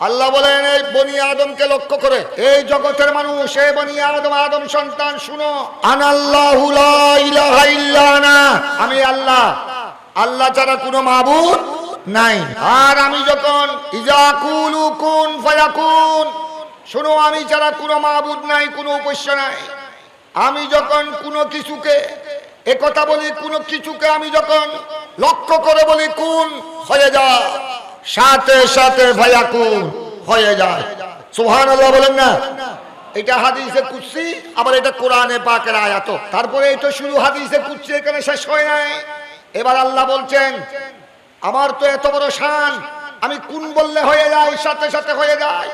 আল্লাহ বলেন এই বনি আদমকে লক্ষ্য করে, এই জগতের মানুষ, এই বনি আদম, আদম সন্তান শুনো, আনাল্লাহু লা ইলাহা ইল্লা আনা, আমি আল্লাহ, আল্লাহ ছাড়া কোনো মাবুদ নাই। আর আমি যখন ইজা কুলু কুন ফায়াকুন, শুনো আমি ছাড়া কোনো মাবুদ নাই, কোনো উপাস্য নাই। আমি যখন কোনো কিছুকে একথা বলি, কোনো কিছুকে আমি যখন লক্ষ্য করে বলি কুন হয়ে যায়, সাথে সাথে ফায়াকুন হয়ে যায়। সুবহানাল্লাহ বলেন না। এটা হাদিসে কুদসি, আবার এটা কোরআনে পাকের আয়াত। তারপরে এটা শুরু হাদিসে কুদসি, এখানে শেষ হয় নাই। এবার আল্লাহ বলছেন আমার তো এত বড় শান, আমি কুন বললে হয়ে যায়, সাথে সাথে হয়ে যায়।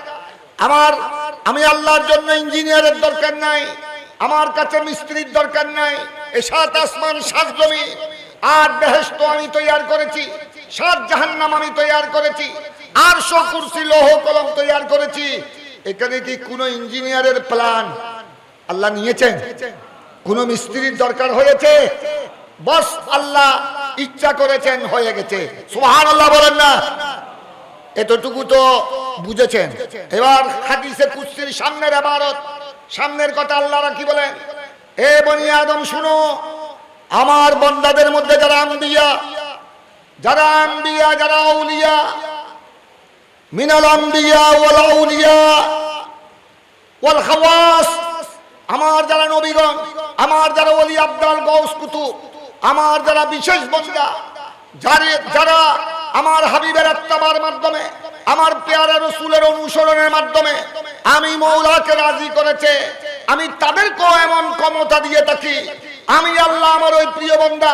আমি আল্লাহর জন্য ইঞ্জিনিয়ারের দরকার নাই, আমার কাছে মিস্ত্রির দরকার নাই। এই সাত আসমান, সাত জমি আর বেহেশত আমি তৈরি করেছি, সাত জাহান্নাম আমি তৈরি করেছি, আরশ কুরসি লৌহ কলম তৈরি করেছি। এখানে কি কোনো ইঞ্জিনিয়ারের প্ল্যান আল্লাহ নিয়েছেন? কোন মিস্ত্রির দরকার হয়েছে? বস আল্লাহ ইচ্ছা করেছেন, হয়ে গেছে। সুবহানাল্লাহ বলেন না। এতটুকু তো বুঝেছেন। এবার হাদিসে কুদসির সামনের ইবারত, সামনের কথা আল্লাহরা কি বলেন, এ বনি আদম শুনো, আমার বান্দাদের মধ্যে যারা আম্বিয়া, যারা আউলিয়া, মিনাল আম্বিয়া ওয়াল আউলিয়া ওয়াল খাওয়াস, আমার যারা নবীগণ, আমার যারা ওলি আব্দাল গাউস কুতুব, আমার যারা বিশেষ বান্দা, যারা আমার হাবিবের ইত্তেবার মাধ্যমে, আমার পেয়ারা রাসূলের অনুসরণের মাধ্যমে আমি মওলাকে রাজি করেছে, আমি তাদেরকেও এমন ক্ষমতা দিয়ে থাকি। আমি আল্লাহ আমার ওই প্রিয় বান্দা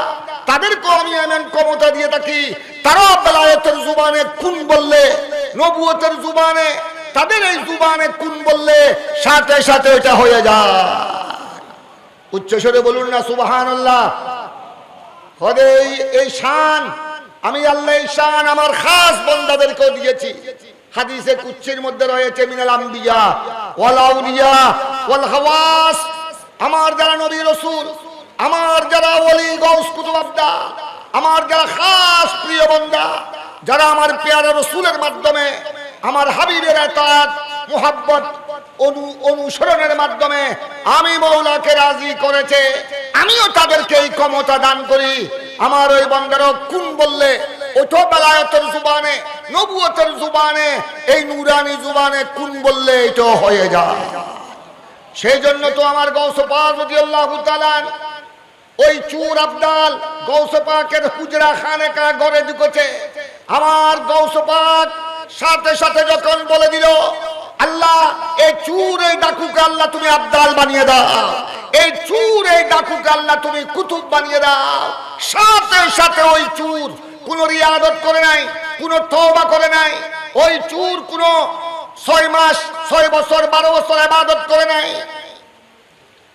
তাদেরকেও আমি এমন ক্ষমতা দিয়ে থাকি, তারা বেলায়েতের জুবানে কুন বললে, নবুয়তের জুবানে, তাদের এই জুবানে কুন বললে সাথে সাথে এটা হয়ে যায়। উচ্চস্বরে বলুন না সুবহানাল্লাহ। হদে এই শান আমি আল্লাহ, এই শান আমার খাস বান্দাদেরকেও দিয়েছি। হাদিসে কুদসির মধ্যে রয়েছে মিনাল আম্বিয়া ওয়াল আউলিয়া ওয়াল খাওয়াস, আমার যারা নবী রাসূল, আমার যারা ওলি গাউস কুতুব আব্দা, আমার যারা খাস প্রিয় বান্দা, যারা আমার পেয়ারা রাসূলের মাধ্যমে, আমার হাবিবের ইতাআত মুহাব্বত অনুসরণের মাধ্যমে আমি মওলাকে রাজি করেছে, আমিও তাদেরকে এই ক্ষমতা দান করি। আমার ওই বান্দারও কুন বললে ওঠো বেলায়েতের জুবানে, নবুয়তের জুবানে, এই নূরানি জুবানে কুন বললে এটা হয়ে যায়। সেই জন্য তো আমার গাউস পাক রাদিয়াল্লাহু তাআলা ওই চুর আব্দাল গাউস পাকের হুজরা খানেকা ঘরে ঢুকেছে। আমার গাউস পাক সাথে সাথে যখন বলে দিল আল্লাহ এই চুর, এই ডাকুকে আল্লাহ তুমি আব্দাল বানিয়ে দাও, এই চুর, এই ডাকুকে আল্লাহ তুমি কুতুব বানিয়ে দাও, সাথে সাথে ওই চুর কোন রিয়াদত করে নাই, কোন তওবা করে নাই, ওই চুর কোন 6 মাস 6 বছর 12 বছর ইবাদত করে নাই।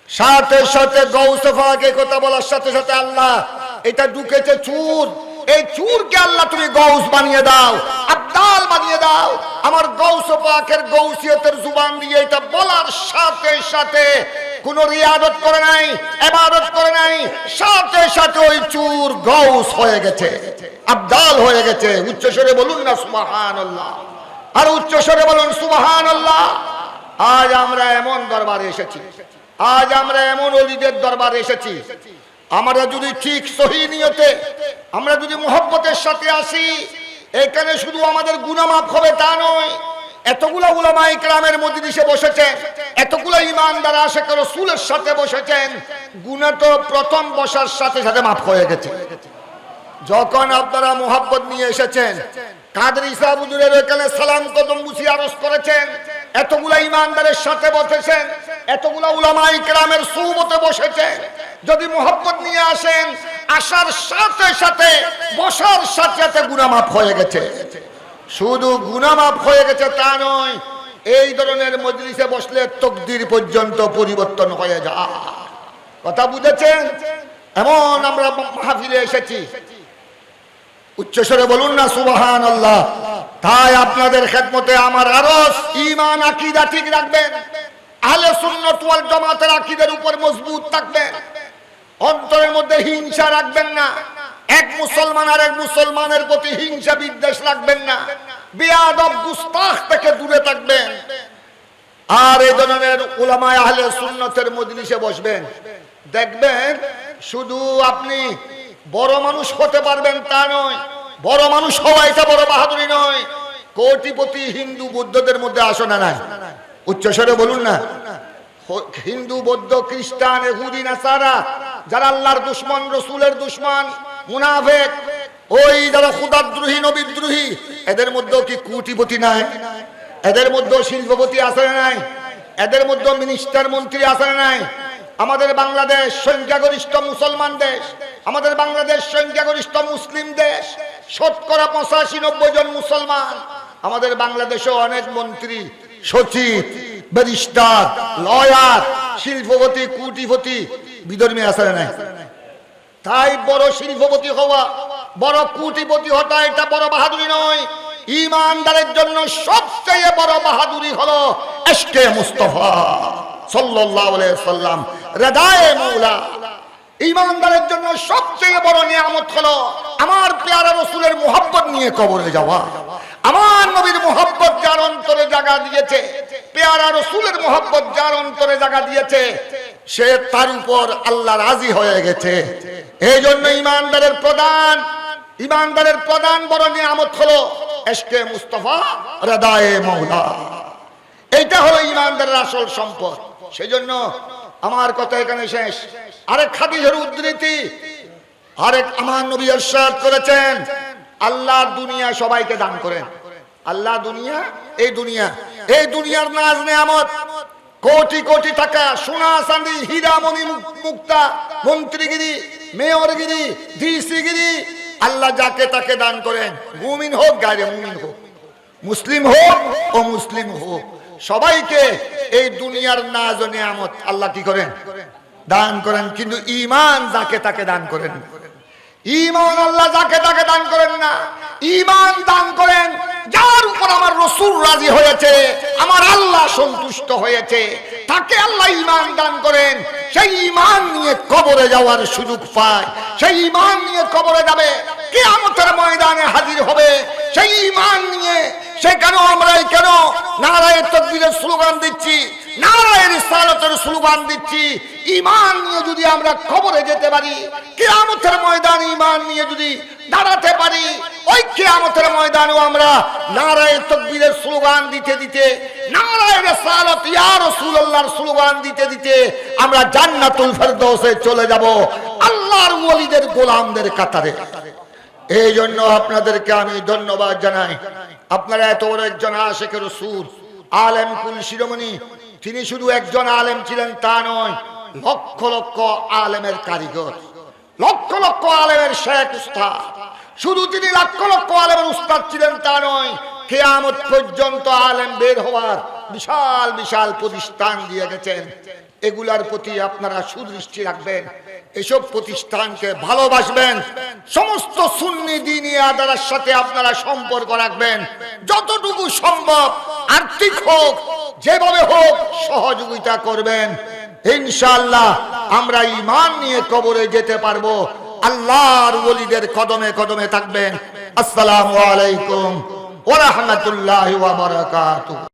সাথে সাথে গাউস পাকে কথা বলার সাথে সাথে আল্লাহ এটা ঢুকেছে চুর, এই চুরকে আল্লাহ তুমি গাউস বানিয়ে দাও, আব্দাল বানিয়ে দাও। আমার গাউস পাকের গাউসিয়তের জুবান দিয়ে এটা বলার সাথে সাথে কোন রিয়াদত করে নাই, ইবাদত করে নাই, সাথে সাথে ওই চুর গাউস হয়ে গেছে, আব্দাল হয়ে গেছে। উচ্চস্বরে বলুন না সুবহানাল্লাহ, আর উচ্চস্বরে বলুন সুবহানাল্লাহ। আজ আমরা এমন দরবারে এসেছি, আজ আমরা এমন ওলিদের দরবারে এসেছি, আমরা যদি ঠিক সহি নিয়তে, আমরা যদি মুহাব্বতের সাথে আসি, এখানে শুধু আমাদের গুনাহ মাফ হবে তা নয়, এতগুলা উলামায়ে কেরামের মজলিসে বসেছেন, এতগুলা ইমানদার আশিক রাসূলের সাথে বসেছেন, গুনাহ তো প্রথম বসার সাথে সাথে মাফ হয়ে গেছে। যখন আপনারা মুহাব্বত নিয়ে এসেছেন, কাদরি সাহেব হুজুরের এখানে সালাম কদম বুঝি আরজ করেছেন, এতগুলা ইমানদারের সাথে বসেছেন, এতগুলা উলামায়ে কেরামের সুহবতে বসেছেন, যদি মুহাব্বত নিয়ে আসেন, আসার সাথে সাথে বসার সাথে সাথে গুনাহ মাফ হয়ে গেছে। শুধু গুনাহ মাফ হয়ে গেছে তা নয়, এই ধরনের মজলিসে বসলে তাকদীর পর্যন্ত পরিবর্তন হয়ে যায়। কথা বুঝেছেন? এমন আমরা মাহফিলে এসেছি। উচ্চস্বরে বলুন না সুবহানাল্লাহ। তাই আপনাদের খেদমতে আমার আরজ, ঈমান আকীদা ঠিক রাখবেন, আহলে সুন্নাত ওয়াল জামাতের আকীদার উপর মজবুত থাকবেন, অন্তরের মধ্যে হিংসা রাখবেন না, এক মুসলমান আর এক মুসলমানের প্রতি হিংসা বিদ্বেষ রাখবেন না, বেয়াদব গুস্তাখ থেকে দূরে থাকবেন। আর এই ধরনের উলামায়ে আহলে সুন্নতের মজলিসে বসবেন, দেখবেন শুধু আপনি বড় মানুষ হতে পারবেন তা নয়, বড় মানুষ হওয়া এটা বড় বাহাদুরি নয়। কোটিপতি হিন্দু বৌদ্ধদের মধ্যে আসো না নাই? উচ্চস্বরে বলুন না। হিন্দু বৌদ্ধ খ্রিস্টান ইহুদি নাসারা যারা আল্লাহর দুশমন, রসুলের দুশমন, মুনাফিক, ওই যারা খুদাদ্রোহী নবীদ্রোহী, এদের মধ্যে কি কোটিপতি নাই? এদের মধ্যে শিল্পপতি আছে না নাই? এদের মধ্যে মিনিস্টার মন্ত্রী আছে না নাই? আমাদের বাংলাদেশ সংখ্যাগরিষ্ঠ মুসলমান দেশ, আমাদের বাংলাদেশ সংখ্যাগরিষ্ঠ মুসলিম দেশ, শতকরা 85-90 জন মুসলমান। আমাদের বাংলাদেশে অনেক মন্ত্রী, সচিব, ব্যারিস্টার, লয়ার, শিল্পপতি, কোটিপতি, বিধর্মী আছে না নাই? তাই বড় শিল্পপতি হওয়া, বড় কোটিপতি হওয়া এটা বড় বাহাদুরি নয়। ঈমানদারের জন্য সবচেয়ে বড় বাহাদুরি হলো ইশকে মুস্তাফা সাল্লাল্লাহু আলাইহি সাল্লাম, রাদায়ে মাওলা। ঈমানদারের জন্য সবচেয়ে বড় নিয়ামত হলো আমার প্যারা রাসূলের মুহাব্বত নিয়ে কবরে যাওয়া। আমার নবীর মুহাব্বত যার অন্তরে জায়গা দিয়েছে, প্যারা রাসূলের মুহাব্বত যার অন্তরে জায়গা দিয়েছে, সে তার উপর আল্লাহ রাজি হয়ে গেছে। এই জন্য ঈমানদারের প্রধান বড় নিয়ামত হলো ইশকে মুস্তাফা, রাদায়ে মাওলা। এইটা হলো ঈমানদারের আসল সম্পদ। সেজন্য আমার কথা এখানে শেষ। আরেক হাদিসের উদ্ধৃতি, আরেক আমার নবী ইরশাদ করেছেন, আল্লাহ দুনিয়া সবাইকে দান করেন। আল্লাহ দুনিয়া, এই দুনিয়ার নাজ নেয়ামত, কোটি কোটি টাকা, সোনা চাঁদি, হীরা মণি মুক্তা, মন্ত্রীগিরি, মেয়রগিরি, ডিসিগিরি, আল্লাহ যাকে তাকে দান করেন। মুমিন হোক, গায়রে মুমিন হোক, মুসলিম হোক ও মুসলিম হোক, সবাইকে এই দুনিয়ার নাজ ও নিয়ামত আল্লাহ কি করেন? দান করেন। কিন্তু ঈমান যাকে তাকে দান করেন। ঈমান আল্লাহ যাকে তাকে দান করেন না। ঈমান দান করেন যার উপর আমার রাসূল রাজি হয়েছে, আমার আল্লাহ সন্তুষ্ট হয়েছে, তাকে আল্লাহ ঈমান দান করেন। সেই ঈমান নিয়ে কবরে যাওয়ার সুযোগ পায়, সেই ঈমান নিয়ে কবরে যাবে, কিয়ামতের ময়দানে হাজির হবে সেই ঈমান নিয়ে। সেখানে আমরা কেন নারায়ে তাকবীরের স্লোগান দিচ্ছি, নারায়ে রিসালাতের স্লোগান দিচ্ছি? ঈমান নিয়ে যদি আমরা কবরে যেতে পারি, কিয়ামতের ময়দানে ঈমান নিয়ে যদি দাঁড়াতে পারি, ওই কিয়ামতের ময়দানেও আমরা নারায়ে তাকবীরের স্লোগান দিতে দিতে, নারায়ে রিসালাত ইয়া রাসূলুল্লাহর স্লোগান দিতে দিতে আমরা জান্নাতুল ফেরদৌসে চলে যাব, আল্লাহর ওলিদের গোলামদের কাতারে। এই জন্য আপনাদেরকে আমি ধন্যবাদ জানাই। আপনারা এত বড় একজন আশিক রাসূল, আলেম কুল শিরোমণি, তিনি শুধু একজন আলেম ছিলেন তা নয়, লক্ষ লক্ষ আলেমের কারিগর, লক্ষ লক্ষ আলেমের শেখ উস্তাদ। শুধু তিনি লক্ষ লক্ষ আলেমের উস্তাদ ছিলেন তা নয়, কিয়ামত পর্যন্ত আলেম বের হওয়ার বিশাল বিশাল প্রতিষ্ঠান দিয়ে গেছেন। এগুলার প্রতি আপনারা সুদৃষ্টি রাখবেন, এসব প্রতিষ্ঠানকে ভালোবাসবেন, সমস্ত সুন্নি দ্বীনি আদারের সাথে আপনারা সম্পর্ক রাখবেন, যতটুকু সম্ভব আর্থিক হোক, যেভাবে হোক সহযোগিতা করবেন। ইনশাআল্লাহ আমরা ঈমান নিয়ে কবরে যেতে পারবো, আল্লাহর ওলিদের কদমে কদমে থাকবেন। আসসালামু আলাইকুম ওয়া রাহমাতুল্লাহি ওয়া বারাকাতুহু।